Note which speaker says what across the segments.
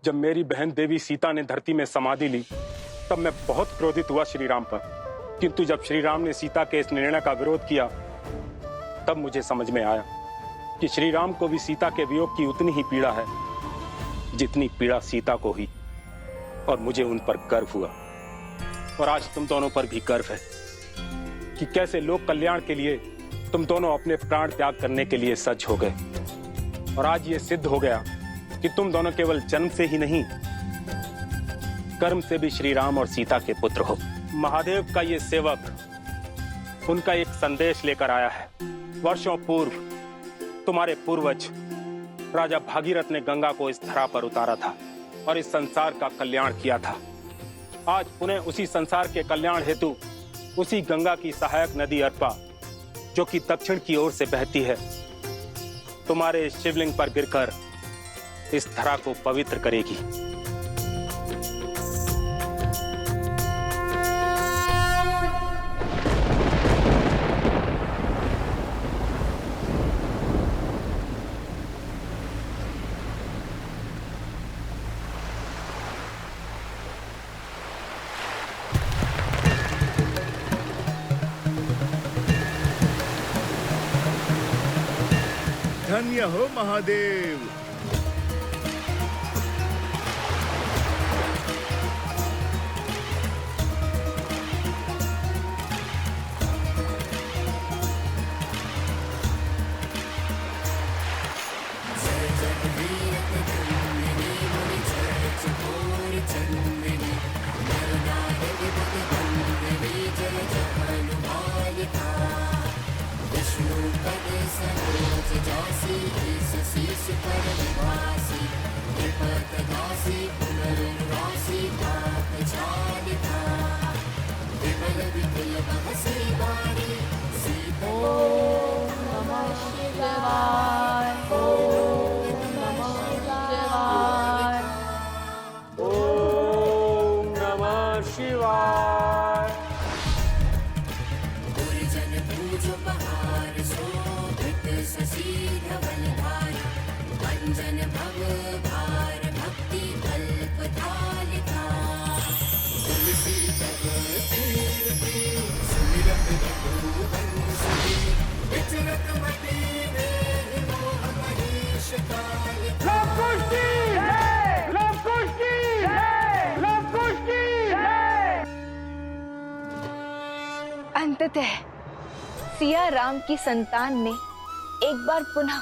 Speaker 1: जब मेरी बहन देवी सीता ने धरती में समाधि ली तब मैं बहुत क्रोधित हुआ श्री राम पर, किंतु जब श्री राम ने सीता के इस निर्णय का विरोध किया तब मुझे समझ में आया कि श्री राम को भी सीता के वियोग की उतनी ही पीड़ा है जितनी पीड़ा सीता को हुई, और मुझे उन पर गर्व हुआ। और आज तुम दोनों पर भी गर्व है कि कैसे लोक कल्याण के लिए तुम दोनों अपने प्राण त्याग करने के लिए सज्ज हो गए। और आज ये सिद्ध हो गया कि तुम दोनों केवल जन्म से ही नहीं, कर्म से भी श्री राम और सीता के पुत्र हो। महादेव का ये सेवक उनका एक संदेश लेकर आया है। वर्षों पूर्व तुम्हारे पूर्वज राजा भागीरथ ने गंगा को इस धरा पर उतारा था और इस संसार का कल्याण किया था। आज पुनः उसी संसार के कल्याण हेतु उसी गंगा की सहायक नदी अर्पा, जो कि दक्षिण की ओर से बहती है, तुम्हारे शिवलिंग पर गिरकर इस धरा को पवित्र करेगी।
Speaker 2: धन्य हो महादेव।
Speaker 3: अंततः सिया राम की संतान ने एक बार पुनः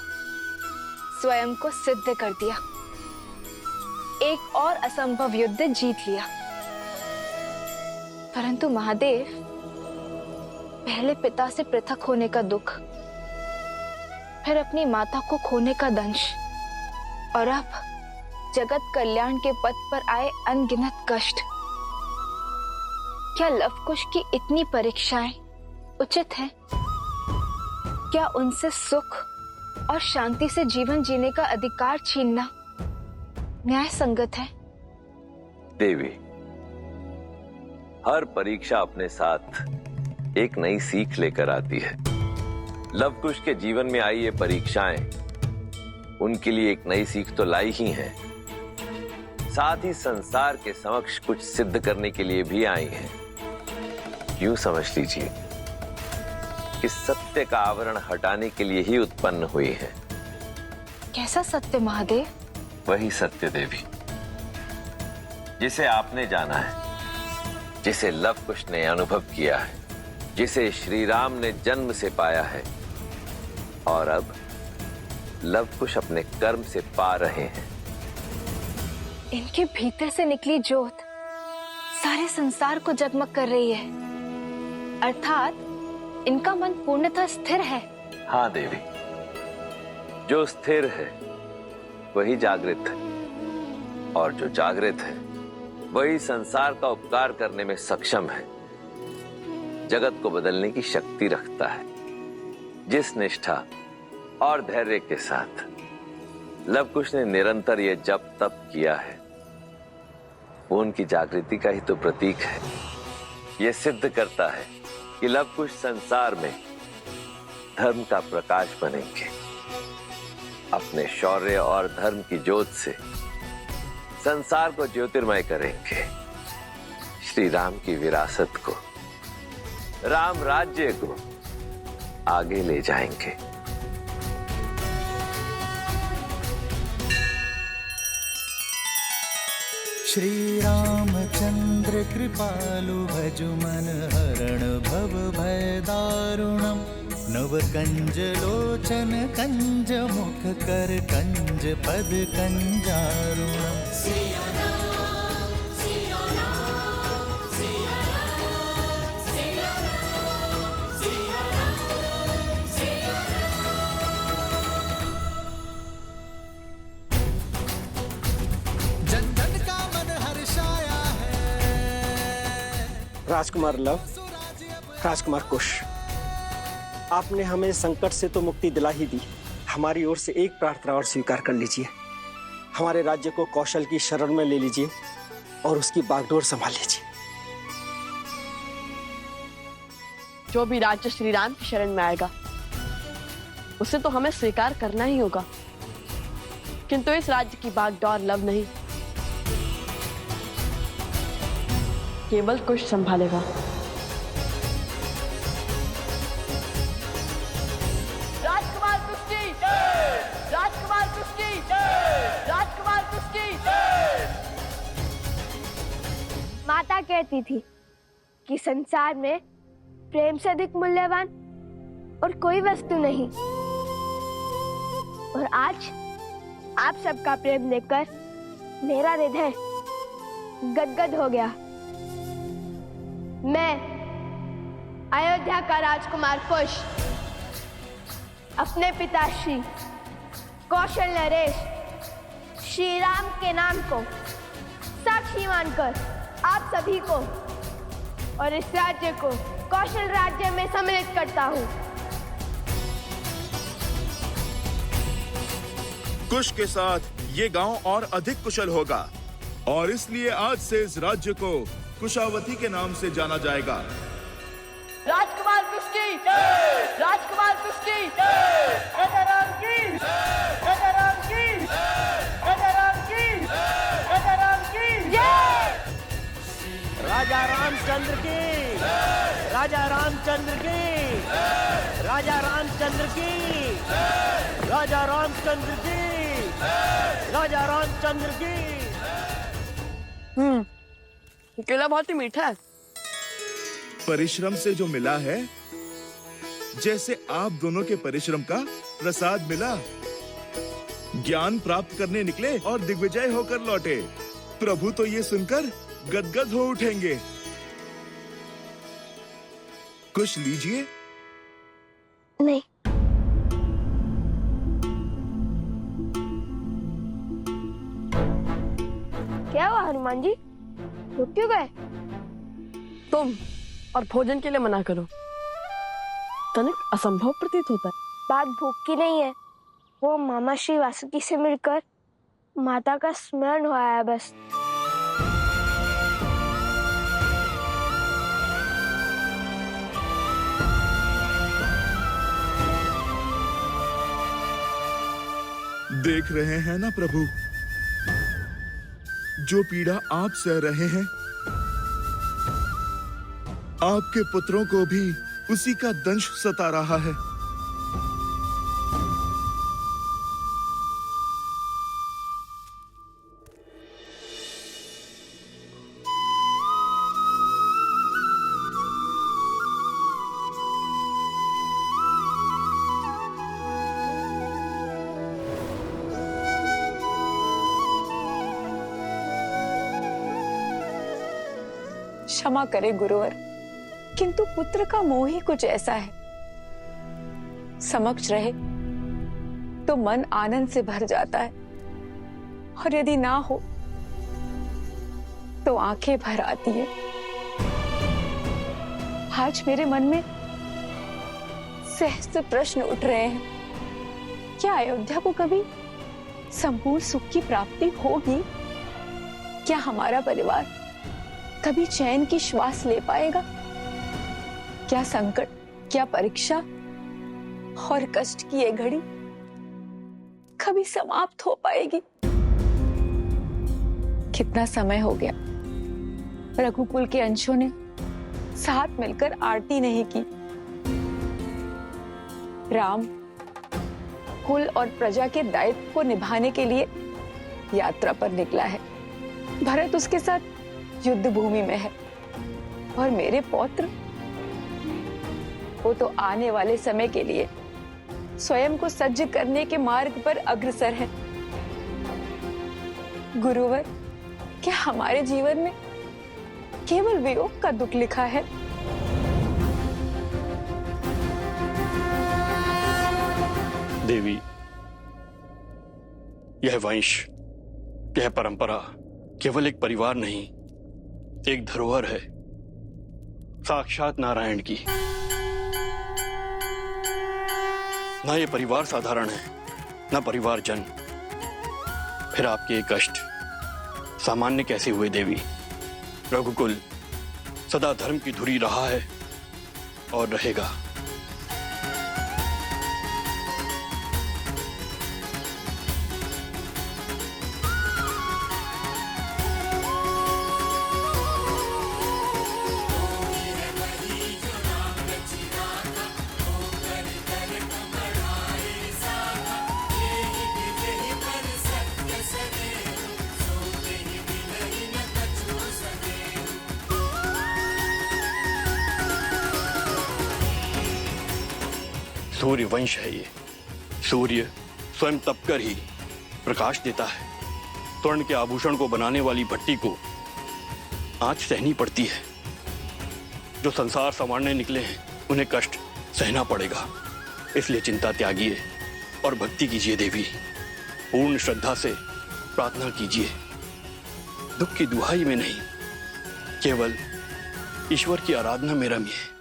Speaker 3: स्वयं को सिद्ध कर दिया, एक और असंभव युद्ध जीत लिया। परंतु महादेव, पहले पिता से पृथक होने का दुख, फिर अपनी माता को खोने का दंश, और अब जगत कल्याण के पथ पर आए अनगिनत कष्ट। क्या लवकुश की इतनी परीक्षाएं उचित है? क्या उनसे सुख और शांति से जीवन जीने का अधिकार छीनना न्याय संगत है?
Speaker 4: देवी, हर परीक्षा अपने साथ एक नई सीख लेकर आती है। लवकुश के जीवन में आई ये परीक्षाएं उनके लिए एक नई सीख तो लाई ही हैं, साथ ही संसार के समक्ष कुछ सिद्ध करने के लिए भी आई हैं। यूं समझ लीजिए कि सत्य का आवरण हटाने के लिए ही उत्पन्न हुई है।
Speaker 3: कैसा सत्य महादेव?
Speaker 4: वही सत्य देवी जिसे आपने जाना है, जिसे लवकुश ने अनुभव किया है, जिसे श्री राम ने जन्म से पाया है, और अब लवकुश अपने कर्म से पा रहे हैं।
Speaker 3: इनके भीतर से निकली ज्योत सारे संसार को जगमग कर रही है, अर्थात इनका मन पूर्णतः स्थिर है।
Speaker 4: हाँ देवी, जो स्थिर है वही जागृत है, और जो जागृत है वही संसार का उपकार करने में सक्षम है, जगत को बदलने की शक्ति रखता है। जिस निष्ठा और धैर्य के साथ लवकुश ने निरंतर यह जप तप किया है, वो उनकी जागृति का ही तो प्रतीक है। यह सिद्ध करता है कि लवकुश संसार में धर्म का प्रकाश बनेंगे। अपने शौर्य और धर्म की ज्योत से संसार को ज्योतिर्मय करेंगे, श्री राम की विरासत को, राम राज्य को आगे ले जाएंगे।
Speaker 5: श्री रामचंद्र कृपालु भजु मन हरण भव भय दारुणम। नव कंज लोचन कंज मुख कर कंज पद कंजारुणम। जन जन का मन हर्षाया है।
Speaker 6: राजकुमार लव, राजकुमार कुश, आपने हमें संकट से तो मुक्ति दिला ही दी, हमारी ओर से एक प्रार्थना और स्वीकार कर लीजिए। हमारे राज्य को कौशल की शरण में ले लीजिए और उसकी बागडोर संभाल लीजिए।
Speaker 7: जो भी राज्य श्री राम की शरण में आएगा उसे तो हमें स्वीकार करना ही होगा, किंतु इस राज्य की बागडोर लव नहीं, केवल कुश संभालेगा। राजकुमार कुश की जय! राजकुमार कुश की जय! राजकुमार कुश की जय!
Speaker 8: माता कहती थी कि संसार में प्रेम से अधिक मूल्यवान और कोई वस्तु नहीं, और आज आप सबका प्रेम देखकर मेरा हृदय गदगद हो गया। मैं अयोध्या का राजकुमार कुश अपने पिता श्री कौशल नरेश श्री राम के नाम को साक्षी मानकर आप सभी को और इस राज्य को कौशल राज्य में सम्मिलित करता हूँ।
Speaker 2: कुश के साथ ये गांव और अधिक कुशल होगा और इसलिए आज से इस राज्य को कुशावती के नाम से जाना जाएगा।
Speaker 7: राजकुमार कुश की जय! राजकुमार कुश की जय! राजा राम की जय! राजा राम की जय! राजा राम की जय! राजा राम की जय!
Speaker 6: राजा रामचंद्र की, राजा रामचंद्र की, राजा रामचंद्र की, राजा रामचंद्र की, राजा रामचंद्र की।
Speaker 7: केला बहुत ही मीठा है।
Speaker 2: परिश्रम से जो मिला है, जैसे आप दोनों के परिश्रम का प्रसाद मिला। ज्ञान प्राप्त करने निकले और दिग्विजय होकर लौटे। प्रभु तो ये सुनकर गदगद हो उठेंगे। कुछ लीजिए।
Speaker 8: नहीं, क्या हुआ हनुमान जी, रुक क्यों गए?
Speaker 7: तुम और भोजन के लिए मना करो, तनिक असंभव प्रतीत होता है।
Speaker 8: बात भूख की नहीं है, वो मामा श्री वासुकी से मिलकर माता का स्मरण हुआ है बस।
Speaker 2: देख रहे हैं ना प्रभु, जो पीड़ा आप सह रहे हैं, आपके पुत्रों को भी उसी का दंश सता रहा है।
Speaker 9: क्षमा करे गुरुवर, किंतु पुत्र का मोह ही कुछ ऐसा है, समक्ष रहे तो मन आनंद से भर जाता है और यदि ना हो तो आंखें भर आती है। आज मेरे मन में सहस्त्र प्रश्न उठ रहे हैं। क्या अयोध्या को कभी संपूर्ण सुख की प्राप्ति होगी? क्या हमारा परिवार कभी चैन की श्वास ले पाएगा? क्या संकट, क्या परीक्षा और कष्ट की ये घड़ी कभी समाप्त हो पाएगी? कितना समय हो गया रघुकुल के अंशों ने साथ मिलकर आरती नहीं की। राम कुल और प्रजा के दायित्व को निभाने के लिए यात्रा पर निकला है। भरत उसके साथ युद्ध भूमि में है और मेरे पौत्र वो तो आने वाले समय के लिए स्वयं को सज्ज करने के मार्ग पर अग्रसर है। गुरुवर, क्या हमारे जीवन में केवल वियोग का दुख लिखा है?
Speaker 10: देवी, यह वंश, यह परंपरा केवल एक परिवार नहीं, एक धरोहर है, साक्षात नारायण की। ना ये परिवार साधारण है, ना परिवार जन। फिर आपके ये कष्ट सामान्य कैसे हुए देवी? रघुकुल सदा धर्म की धुरी रहा है और रहेगा। सूर्य वंश है ये। सूर्य स्वयं तपकर ही प्रकाश देता है। स्वर्ण के आभूषण को बनाने वाली भट्टी को आंच सहनी पड़ती है। जो संसार संवारने निकले हैं उन्हें कष्ट सहना पड़ेगा। इसलिए चिंता त्यागिए और भक्ति कीजिए देवी। पूर्ण श्रद्धा से प्रार्थना कीजिए। दुख की दुहाई में नहीं, केवल ईश्वर की आराधना में रमिए।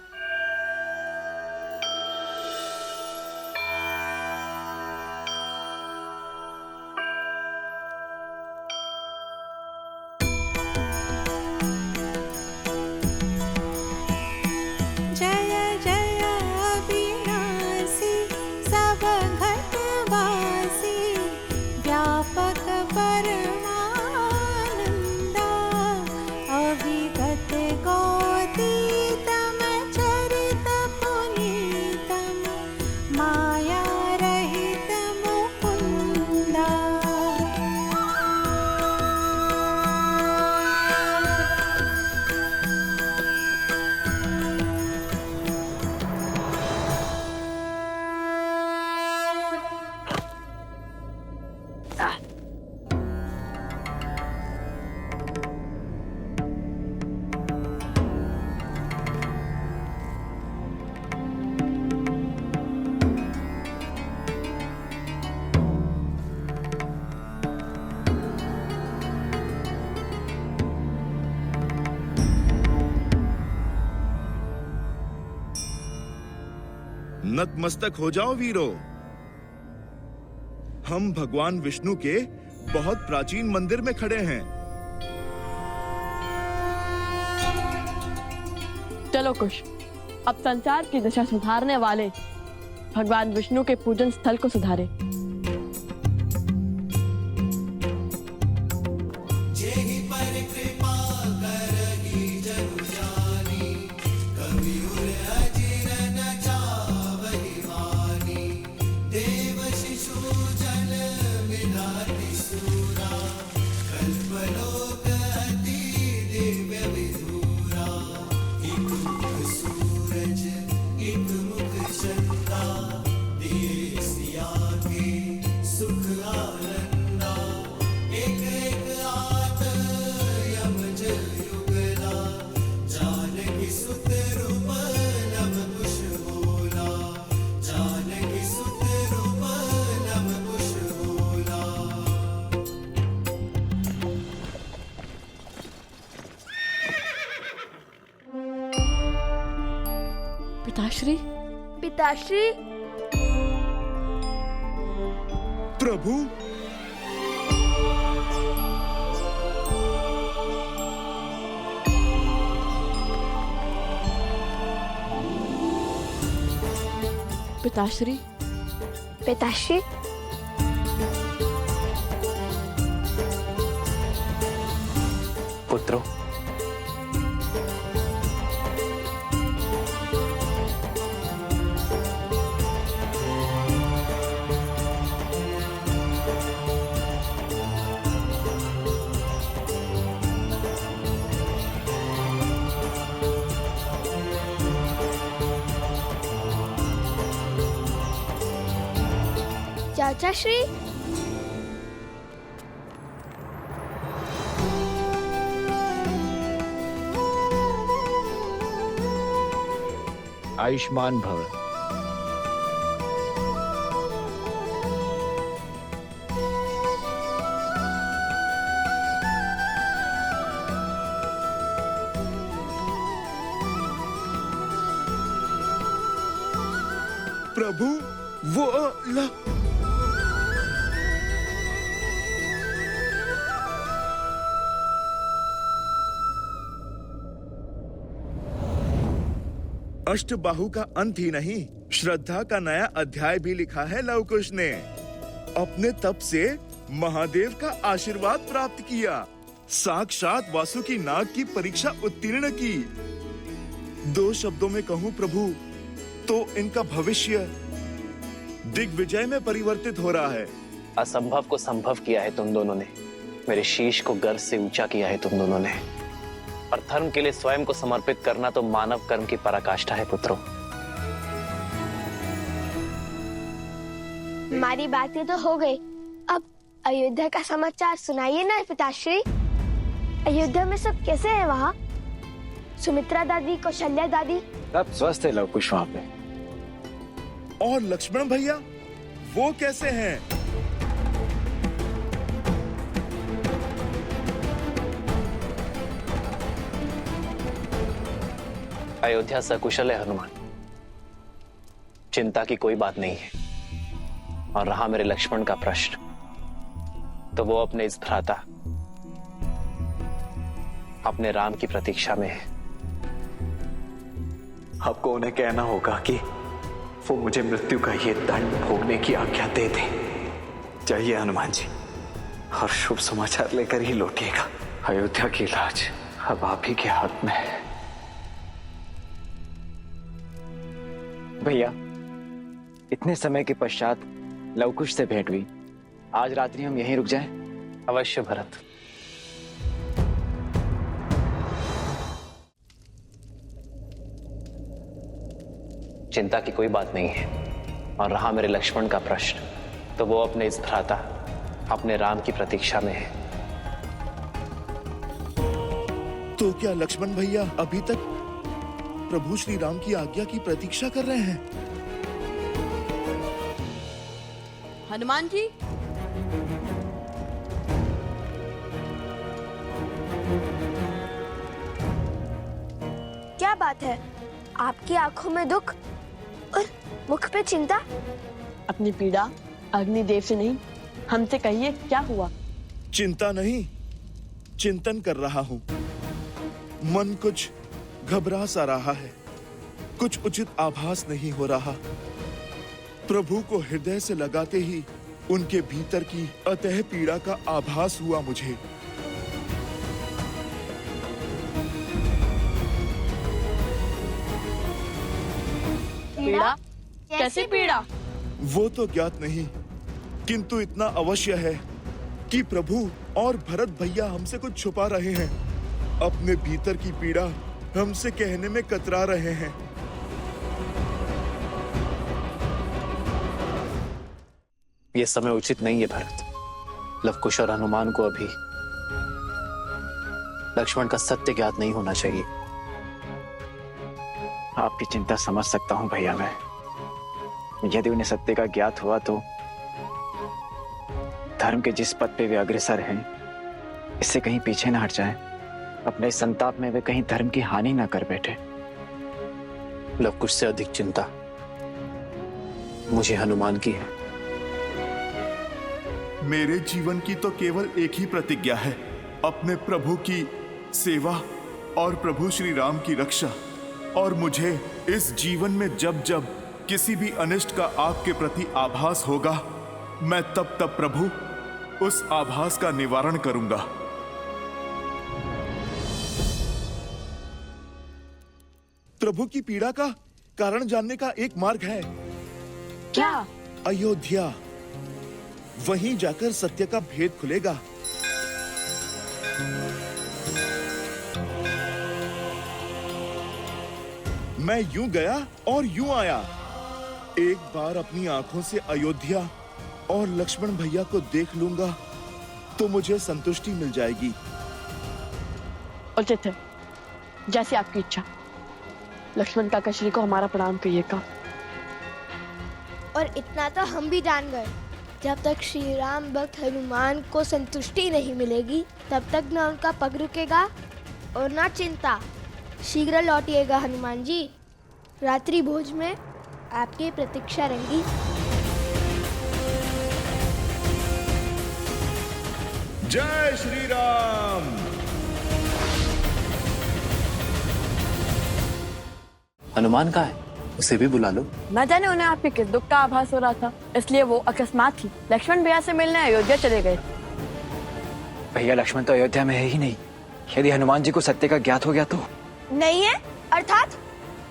Speaker 2: नतमस्तक हो जाओ वीरो। हम भगवान विष्णु के बहुत प्राचीन मंदिर में खड़े हैं।
Speaker 7: चलो कुश, अब संसार की दशा सुधारने वाले भगवान विष्णु के पूजन स्थल को सुधारे। पिताश्री,
Speaker 8: पिताश्री,
Speaker 2: प्रभु,
Speaker 7: पिताश्री,
Speaker 8: पिताश्री।
Speaker 11: पुत्रों,
Speaker 8: चाचा श्री,
Speaker 12: आयुष्मान भव।
Speaker 2: प्रभु वो अष्टबाहु का अंत ही नहीं, श्रद्धा का नया अध्याय भी लिखा है लव कुश ने। अपने तप से महादेव का आशीर्वाद प्राप्त किया, साक्षात वासुकी नाग की परीक्षा उत्तीर्ण की। दो शब्दों में कहूं प्रभु तो इनका भविष्य दिग्विजय में परिवर्तित हो रहा है।
Speaker 11: असंभव को संभव किया है तुम दोनों ने, मेरे शीश को गर्व से ऊंचा किया है तुम दोनों ने। और धर्म के लिए स्वयं को समर्पित करना तो मानव कर्म की पराकाष्ठा है पुत्रों।
Speaker 8: हमारी बातें तो हो गई, अब अयोध्या का समाचार सुनाइए ना पिताश्री। अयोध्या में सब कैसे हैं वहाँ? सुमित्रा दादी, कौशल्या दादी
Speaker 12: सब स्वस्थ है लव कुश वहाँ पे।
Speaker 2: और लक्ष्मण भैया वो कैसे हैं?
Speaker 11: अयोध्या सकुशल है हनुमान, चिंता की कोई बात नहीं है। और रहा मेरे लक्ष्मण का प्रश्न, तो वो अपने इस भ्राता, अपने राम की प्रतीक्षा में है।
Speaker 13: आपको उन्हें कहना होगा कि वो मुझे मृत्यु का ये दंड भोगने की आज्ञा दे दे। जाइए हनुमान जी, और शुभ समाचार लेकर ही लौटिएगा। अयोध्या की लाज अब आप ही के हाथ में है।
Speaker 12: भैया, इतने समय के पश्चात लवकुश से भेंट हुई, आज रात्रि हम यहीं रुक जाएं?
Speaker 11: अवश्य भरत। चिंता की कोई बात नहीं है। और रहा मेरे लक्ष्मण का प्रश्न, तो वो अपने इस भ्राता, अपने राम की प्रतीक्षा में है।
Speaker 2: तो क्या लक्ष्मण भैया अभी तक प्रभु श्री राम की आज्ञा की प्रतीक्षा कर रहे हैं?
Speaker 7: हनुमान जी,
Speaker 8: क्या बात है? आपकी आंखों में दुख और मुख पे चिंता।
Speaker 7: अपनी पीड़ा अग्निदेव से नहीं, हमसे कहिए, क्या हुआ?
Speaker 2: चिंता नहीं, चिंतन कर रहा हूँ। मन कुछ घबरा सा रहा है, कुछ उचित आभास नहीं हो रहा। प्रभु को हृदय से लगाते ही उनके भीतर की अतः पीड़ा का आभास हुआ मुझे।
Speaker 7: पीड़ा? कैसी पीड़ा?
Speaker 2: वो तो ज्ञात नहीं, किंतु इतना अवश्य है कि प्रभु और भरत भैया हमसे कुछ छुपा रहे हैं। अपने भीतर की पीड़ा हमसे कहने में कतरा रहे हैं।
Speaker 11: यह समय उचित नहीं है भरत। लवकुश और हनुमान को अभी लक्ष्मण का सत्य ज्ञात नहीं होना चाहिए।
Speaker 12: आपकी चिंता समझ सकता हूँ भैया मैं। यदि उन्हें सत्य का ज्ञात हुआ तो धर्म के जिस पद पे वे अग्रसर हैं, इससे कहीं पीछे न हट जाएं। अपने संताप में वे कहीं धर्म की हानि ना कर बैठे।
Speaker 11: लवकुश से अधिक चिंता मुझे हनुमान की है।
Speaker 2: मेरे जीवन की तो केवल एक ही प्रतिज्ञा है, अपने प्रभु की सेवा और प्रभु श्री राम की रक्षा। और मुझे इस जीवन में जब जब किसी भी अनिष्ट का आपके प्रति आभास होगा, मैं तब तब प्रभु उस आभास का निवारण करूंगा। प्रभु की पीड़ा का कारण जानने का एक मार्ग है।
Speaker 9: क्या?
Speaker 2: अयोध्या। वहीं जाकर सत्य का भेद खुलेगा। मैं यूं गया और यूं आया। एक बार अपनी आंखों से अयोध्या और लक्ष्मण भैया को देख लूंगा तो मुझे संतुष्टि मिल जाएगी।
Speaker 14: उचित है, जैसी आपकी इच्छा। लक्ष्मण काका श्री को हमारा प्रणाम कहिएगा।
Speaker 8: और इतना तो हम भी जान गए, जब तक श्री राम भक्त हनुमान को संतुष्टि नहीं मिलेगी तब तक न उनका पग रुकेगा और न चिंता। शीघ्र लौटिएगा हनुमान जी। रात्रि भोज में आपकी प्रतीक्षा रहेगी।
Speaker 2: जय श्री राम।
Speaker 11: हनुमान कहाँ है? उसे भी बुला लो।
Speaker 14: न जाने उन्हें आपके किस दुख का आभास हो रहा था, इसलिए वो अकस्मात ही लक्ष्मण भैया से मिलने अयोध्या चले गए।
Speaker 12: भैया लक्ष्मण तो अयोध्या में है ही नहीं। यदि हनुमान जी को सत्य का ज्ञात हो गया तो?
Speaker 8: नहीं है अर्थात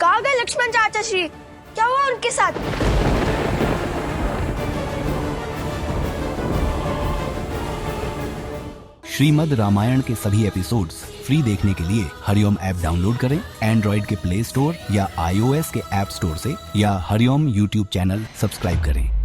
Speaker 8: कहाँ गए लक्ष्मण चाचा श्री? क्या हुआ उनके साथ?
Speaker 15: श्रीमद् रामायण के सभी एपिसोड्स फ्री देखने के लिए हरिओम ऐप डाउनलोड करें एंड्रॉइड के प्ले स्टोर या iOS के ऐप स्टोर से, या हरिओम यूट्यूब चैनल सब्सक्राइब करें।